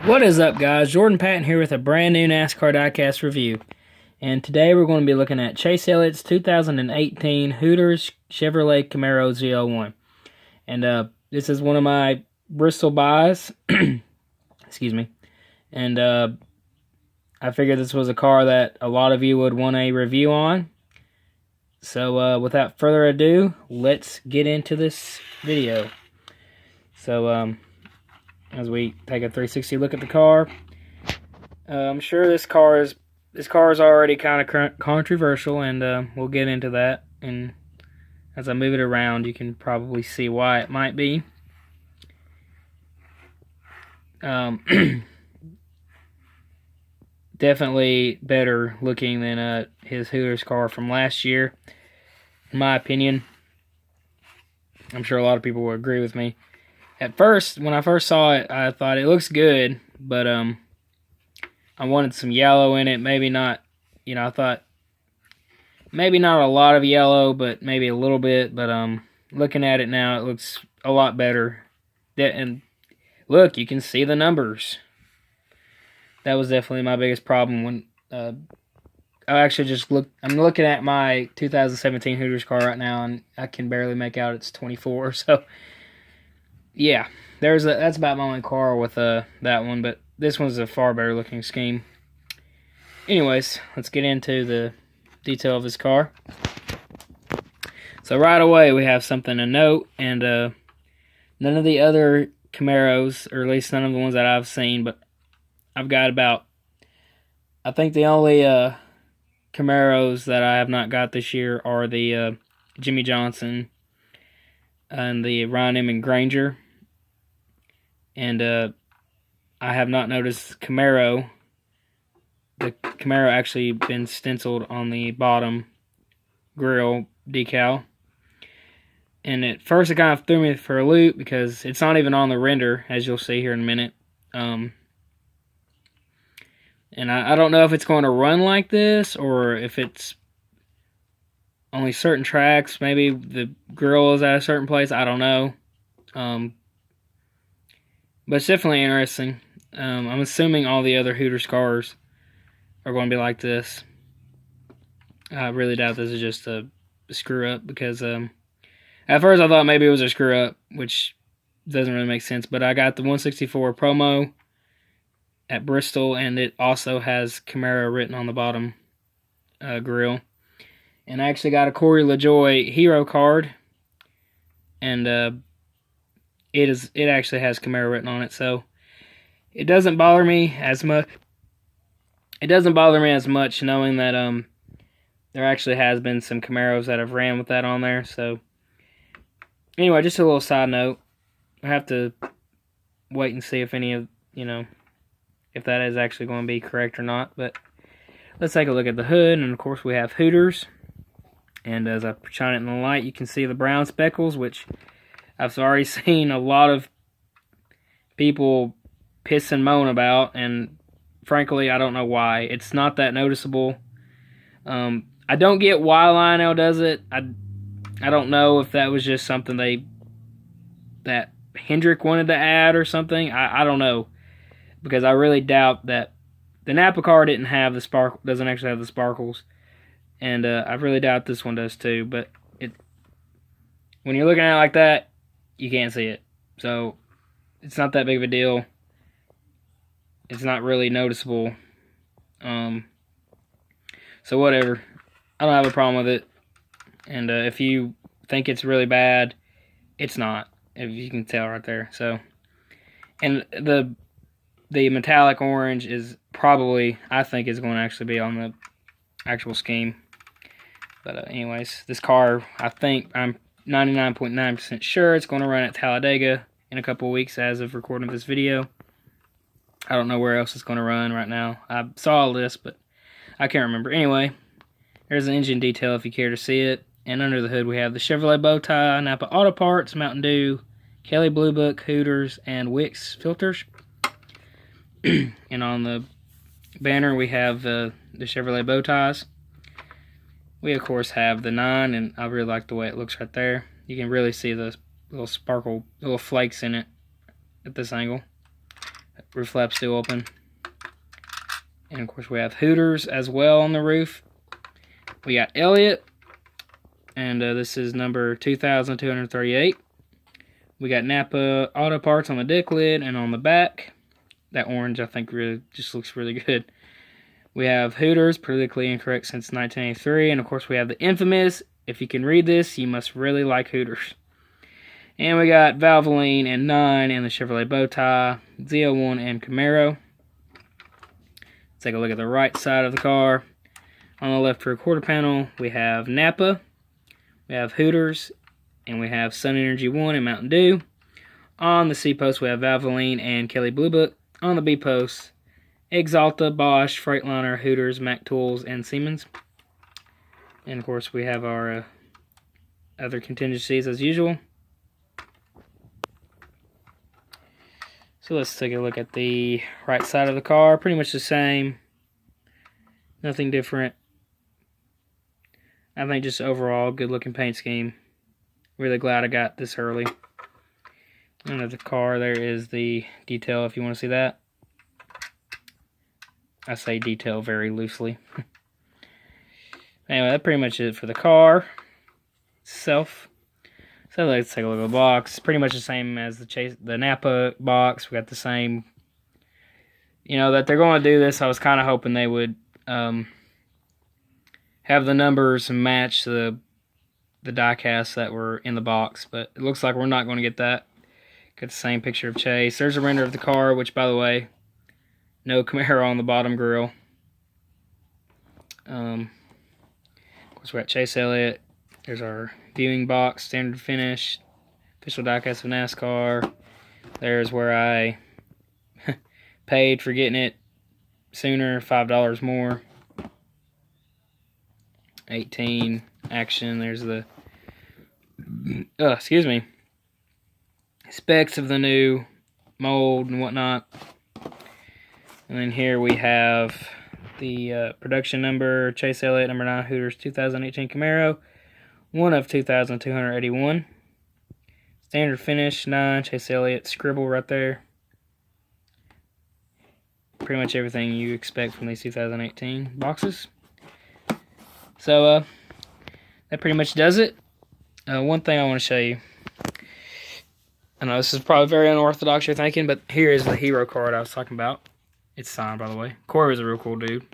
What is up, guys? Jordan Patton here with a brand new NASCAR Diecast review. And today we're going to be looking at Chase Elliott's 2018 Hooters Chevrolet Camaro Zl1. And this is one of my Bristol buys. Excuse me. And I figured this was a car that a lot of you would want a review on. So without further ado, let's get into this video. So as we take a 360 look at the car, I'm sure this car is already kind of controversial, and we'll get into that. And as I move it around, you can probably see why it might be. Definitely better looking than his Hooters car from last year, in my opinion. I'm sure a lot of people will agree with me. At first, when I first saw it, I thought it looks good, but I wanted some yellow in it. Maybe not, I thought maybe not a lot of yellow, but maybe a little bit. But looking at it now, it looks a lot better. And look, you can see the numbers. That was definitely my biggest problem when I actually just looked. I'm looking at my 2017 Hooters car right now, and I can barely make out it's 24. So yeah, that's about my only car with that one, but this one's a far better looking scheme. Anyways, let's get into the detail of this car. So right away we have something to note, and none of the other Camaros, or at least none of the ones that I've seen, but I've got about, I think the only Camaros that I have not got this year are the Jimmy Johnson and the Ryan M. Granger. And I have not noticed Camaro. The Camaro actually been stenciled on the bottom grill decal. And at first it kind of threw me for a loop because it's not even on the render, as you'll see here in a minute. And I don't know if it's going to run like this or if it's only certain tracks. Maybe the grill is at a certain place. I don't know. But it's definitely interesting. I'm assuming all the other Hooters cars are going to be like this. I really doubt this is just a screw up because at first I thought maybe it was a screw up, which doesn't really make sense. But I got the 164 promo at Bristol, and it also has Camaro written on the bottom grill. And I actually got a Corey LaJoie hero card, and it actually has Camaro written on it, so it doesn't bother me as much. It doesn't bother me as much knowing that there actually has been some Camaros that have ran with that on there. So anyway, just a little side note. I have to wait and see if any of if that is actually going to be correct or not. But let's take a look at the hood, and of course we have Hooters. And as I shine it in the light, you can see the brown speckles, which I've already seen a lot of people piss and moan about, and frankly, I don't know why. It's not that noticeable. I don't get why Lionel does it. I don't know if that was just something that Hendrick wanted to add or something. I don't know, because I really doubt that the Napa car doesn't actually have the sparkles, and I really doubt this one does too. But when you're looking at it like that, you can't see it. So it's not that big of a deal. It's not really noticeable. So whatever. I don't have a problem with it. And if you think it's really bad, it's not. If you can tell right there. So, and the metallic orange is probably, I think, is going to actually be on the actual scheme. But anyways, this car, I think, I'm 99.9% sure it's going to run at Talladega in a couple of weeks as of recording this video. I don't know where else it's going to run right now. I saw a list, but I can't remember. Anyway, there's an engine detail if you care to see it. And under the hood we have the Chevrolet bow tie, Napa Auto Parts, Mountain Dew, Kelly Blue Book, Hooters, and Wix filters. And on the banner we have the Chevrolet bow ties. We, of course, have the 9, and I really like the way it looks right there. You can really see the little sparkle, little flakes in it at this angle. Roof flap still open. And of course we have Hooters as well on the roof. We got Elliot. And this is number 2238. We got Napa Auto Parts on the deck lid and on the back. That orange I think really just looks really good. We have Hooters, politically incorrect since 1983. And of course we have the infamous, if you can read this, you must really like Hooters. And we got Valvoline and 9 and the Chevrolet Bowtie, Zl1 and Camaro. Let's take a look at the right side of the car. On the left rear quarter panel, we have Napa, we have Hooters, and we have Sun Energy 1 and Mountain Dew. On the C post, we have Valvoline and Kelly Blue Book. On the B post, Exalta, Bosch, Freightliner, Hooters, Mac Tools, and Siemens. And of course, we have our other contingencies as usual. So let's take a look at the right side of the car. Pretty much the same. Nothing different. I think just overall good looking paint scheme. Really glad I got this early. Under the car there is the detail if you want to see that. I say detail very loosely. Anyway, that's pretty much it for the car itself. So let's take a look at the box. Pretty much the same as the Napa box. We got the same, that they're going to do this. I was kind of hoping they would have the numbers match the die-casts that were in the box, but it looks like we're not going to get that. Got the same picture of Chase. There's a render of the car, which, by the way, no Camaro on the bottom grille. Of course, we got Chase Elliott. There's our viewing box, standard finish, official diecast of NASCAR. There's where I paid for getting it sooner, $5 more. 18 action. There's the specs of the new mold and whatnot. And then here we have the production number, Chase Elliott, number 9, Hooters 2018 Camaro, 1 of 2,281. Standard finish, 9, Chase Elliott, scribble right there. Pretty much everything you expect from these 2018 boxes. So, that pretty much does it. One thing I want to show you. I know this is probably very unorthodox, you're thinking, but here is the hero card I was talking about. It's signed, by the way. Corey was a real cool dude.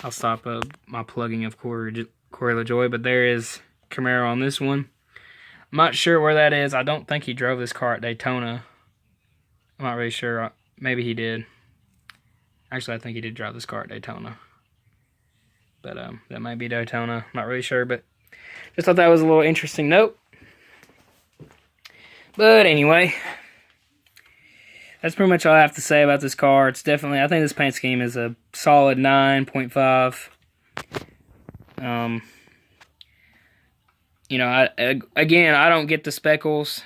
I'll stop my plugging of Corey LaJoy, but there is Camaro on this one. I'm not sure where that is. I don't think he drove this car at Daytona. I'm not really sure. Maybe he did. Actually, I think he did drive this car at Daytona. But that might be Daytona. I'm not really sure, but just thought that was a little interesting note. But anyway, that's pretty much all I have to say about this car. It's definitely, I think this paint scheme is a solid 9.5. Again, I don't get the speckles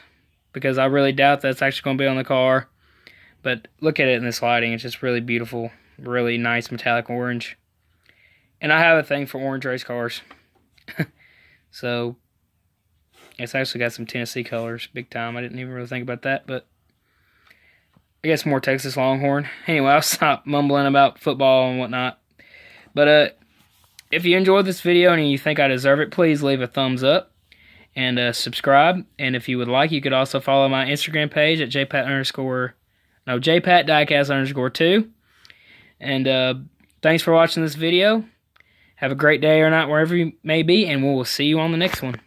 because I really doubt that's actually going to be on the car. But look at it in this lighting. It's just really beautiful. Really nice metallic orange. And I have a thing for orange race cars. So, it's actually got some Tennessee colors. Big time. I didn't even really think about that. But I guess more Texas Longhorn. Anyway, I'll stop mumbling about football and whatnot. But if you enjoyed this video and you think I deserve it, please leave a thumbs up and subscribe. And if you would like, you could also follow my Instagram page at JPatDiecast_2. And thanks for watching this video. Have a great day or night wherever you may be, and we'll see you on the next one.